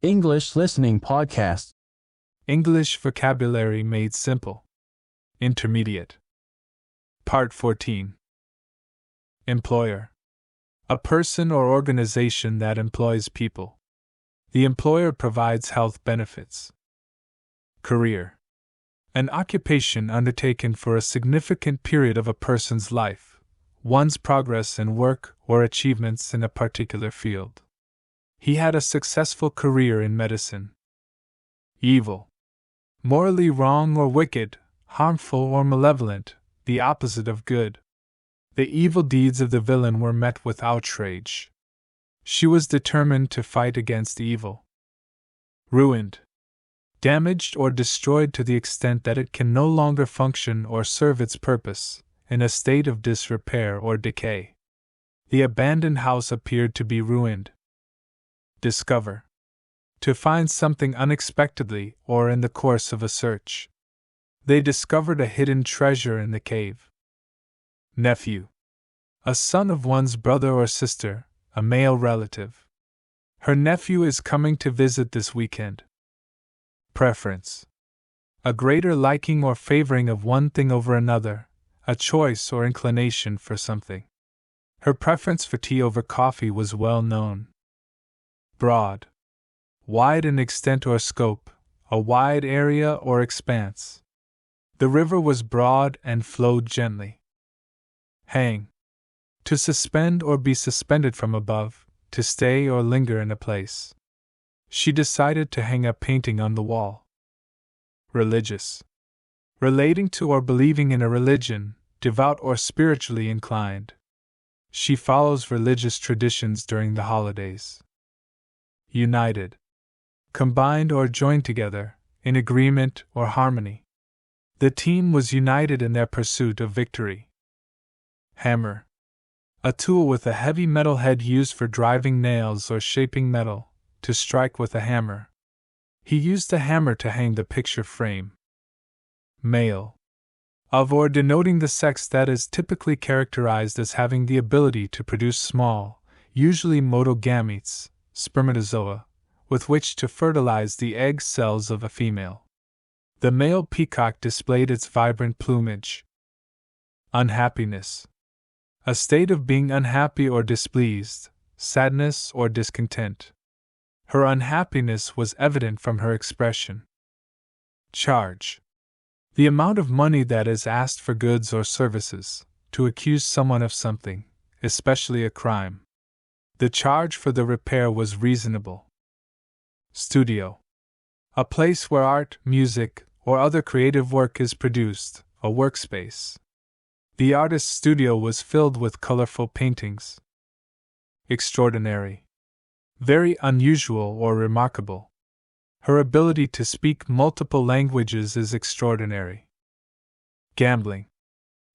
English Listening Podcast. English Vocabulary Made Simple. Intermediate. Part 14. Employer. A person or organization that employs people. The employer provides health benefits. Career. An occupation undertaken for a significant period of a person's life, one's progress in work or achievements in a particular field. He had a successful career in medicine. Evil. Morally wrong or wicked, harmful or malevolent, the opposite of good. The evil deeds of the villain were met with outrage. She was determined to fight against evil. Ruined. Damaged or destroyed to the extent that it can no longer function or serve its purpose, in a state of disrepair or decay. The abandoned house appeared to be ruined. Discover. To find something unexpectedly or in the course of a search. They discovered a hidden treasure in the cave. Nephew. A son of one's brother or sister, a male relative. Her nephew is coming to visit this weekend. Preference. A greater liking or favoring of one thing over another, a choice or inclination for something. Her preference for tea over coffee was well known. Broad. Wide in extent or scope, a wide area or expanse. The river was broad and flowed gently. Hang. To suspend or be suspended from above, to stay or linger in a place. She decided to hang a painting on the wall. Religious. Relating to or believing in a religion, devout or spiritually inclined. She follows religious traditions during the holidays. United. Combined or joined together, in agreement or harmony. The team was united in their pursuit of victory. Hammer. A tool with a heavy metal head used for driving nails or shaping metal, to strike with a hammer. He used a hammer to hang the picture frame. Male. Of or denoting the sex that is typically characterized as having the ability to produce small, usually motile gametes, spermatozoa, with which to fertilize the egg cells of a female. The male peacock displayed its vibrant plumage. Unhappiness. A state of being unhappy or displeased, sadness or discontent. Her unhappiness was evident from her expression. Charge. The amount of money that is asked for goods or services, to accuse someone of something, especially a crime. The charge for the repair was reasonable. Studio. A place where art, music, or other creative work is produced, a workspace. The artist's studio was filled with colorful paintings. Extraordinary. Very unusual or remarkable. Her ability to speak multiple languages is extraordinary. Gambling.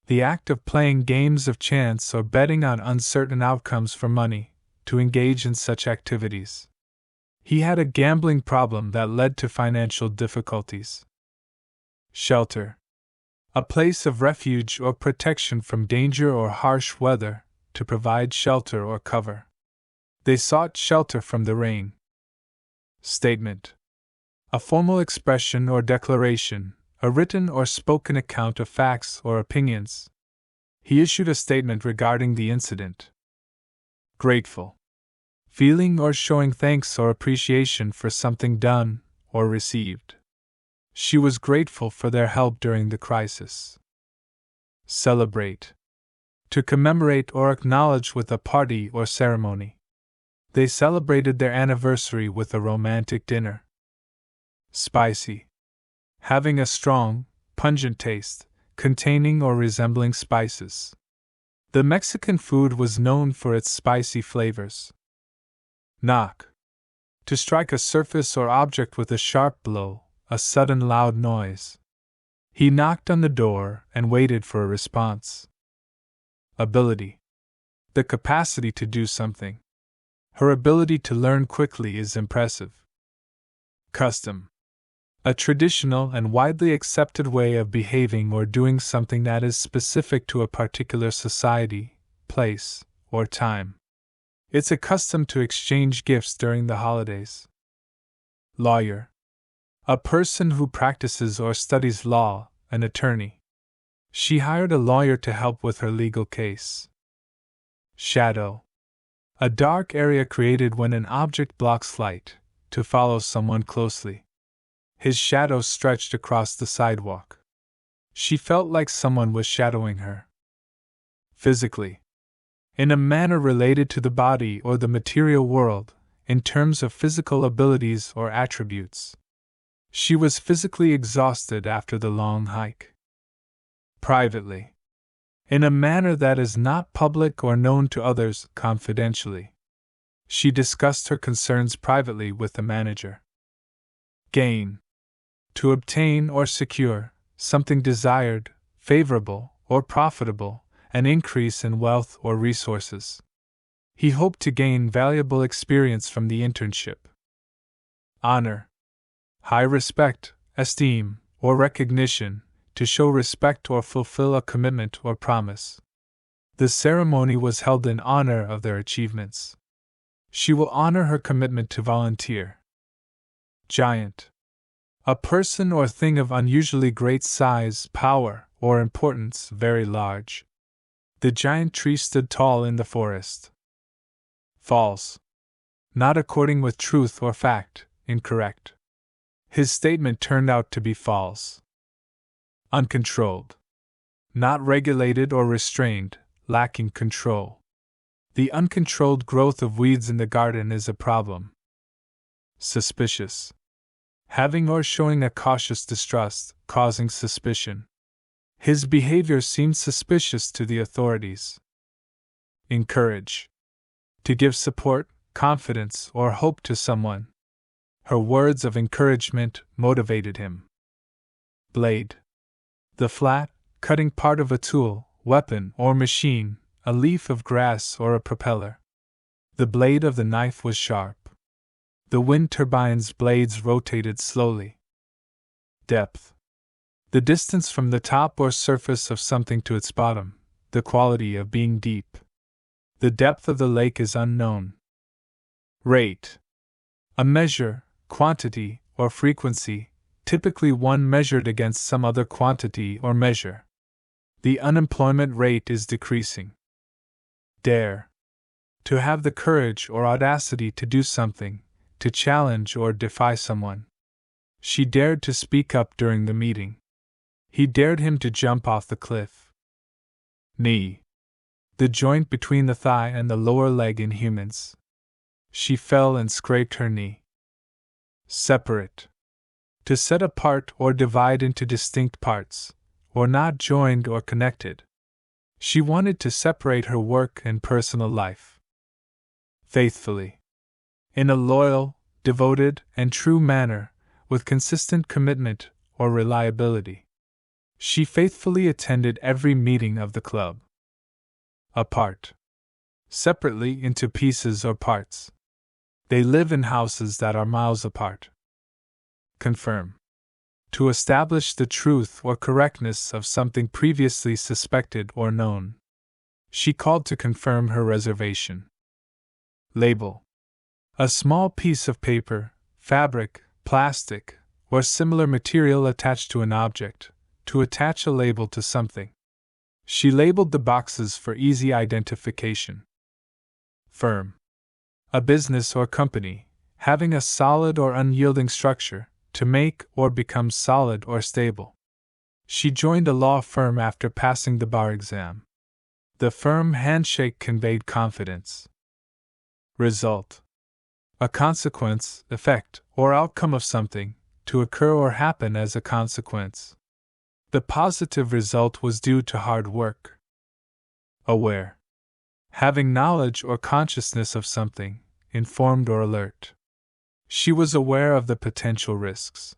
The act of playing games of chance or betting on uncertain outcomes for money, to engage in such activities. He had a gambling problem that led to financial difficulties. Shelter. A place of refuge or protection from danger or harsh weather, to provide shelter or cover. They sought shelter from the rain. Statement. A formal expression or declaration, a written or spoken account of facts or opinions. He issued a statement regarding the incident. Grateful. Feeling or showing thanks or appreciation for something done or received. She was grateful for their help during the crisis. Celebrate. To commemorate or acknowledge with a party or ceremony. They celebrated their anniversary with a romantic dinner. Spicy. Having a strong, pungent taste, containing or resembling spices. The Mexican food was known for its spicy flavors. Knock. To strike a surface or object with a sharp blow, a sudden loud noise. He knocked on the door and waited for a response. Ability. The capacity to do something. Her ability to learn quickly is impressive. Custom. A traditional and widely accepted way of behaving or doing something that is specific to a particular society, place, or time. It's a custom to exchange gifts during the holidays. Lawyer. A person who practices or studies law, an attorney. She hired a lawyer to help with her legal case. Shadow. A dark area created when an object blocks light, to follow someone closely. His shadow stretched across the sidewalk. She felt like someone was shadowing her. Physically. In a manner related to the body or the material world, in terms of physical abilities or attributes. She was physically exhausted after the long hike. Privately. In a manner that is not public or known to others, confidentially. She discussed her concerns privately with the manager. Gain. To obtain or secure, something desired, favorable, or profitable, an increase in wealth or resources. He hoped to gain valuable experience from the internship. Honor. High respect, esteem, or recognition, to show respect or fulfill a commitment or promise. The ceremony was held in honor of their achievements. She will honor her commitment to volunteer. Giant. A person or thing of unusually great size, power, or importance, very large. The giant tree stood tall in the forest. False. Not according with truth or fact, incorrect. His statement turned out to be false. Uncontrolled. Not regulated or restrained, lacking control. The uncontrolled growth of weeds in the garden is a problem. Suspicious. Having or showing a cautious distrust, causing suspicion. His behavior seemed suspicious to the authorities. Encourage. To give support, confidence, or hope to someone. Her words of encouragement motivated him. Blade. The flat, cutting part of a tool, weapon, or machine, a leaf of grass or a propeller. The blade of the knife was sharp. The wind turbine's blades rotated slowly. Depth. The distance from the top or surface of something to its bottom, the quality of being deep. The depth of the lake is unknown. Rate. A measure, quantity, or frequency, typically one measured against some other quantity or measure. The unemployment rate is decreasing. Dare. To have the courage or audacity to do something, to challenge or defy someone. She dared to speak up during the meeting. He dared him to jump off the cliff. Knee. The joint between the thigh and the lower leg in humans. She fell and scraped her knee. Separate. To set apart or divide into distinct parts, or not joined or connected. She wanted to separate her work and personal life. Faithfully. In a loyal, devoted, and true manner, with consistent commitment or reliability. She faithfully attended every meeting of the club. Apart. Separately into pieces or parts. They live in houses that are miles apart. Confirm. To establish the truth or correctness of something previously suspected or known. She called to confirm her reservation. Label. A small piece of paper, fabric, plastic, or similar material attached to an object, to attach a label to something. She labeled the boxes for easy identification. Firm. A business or company, having a solid or unyielding structure, to make or become solid or stable. She joined a law firm after passing the bar exam. The firm handshake conveyed confidence. Result. A consequence, effect, or outcome of something, to occur or happen as a consequence. The positive result was due to hard work. Aware. Having knowledge or consciousness of something, informed or alert. She was aware of the potential risks.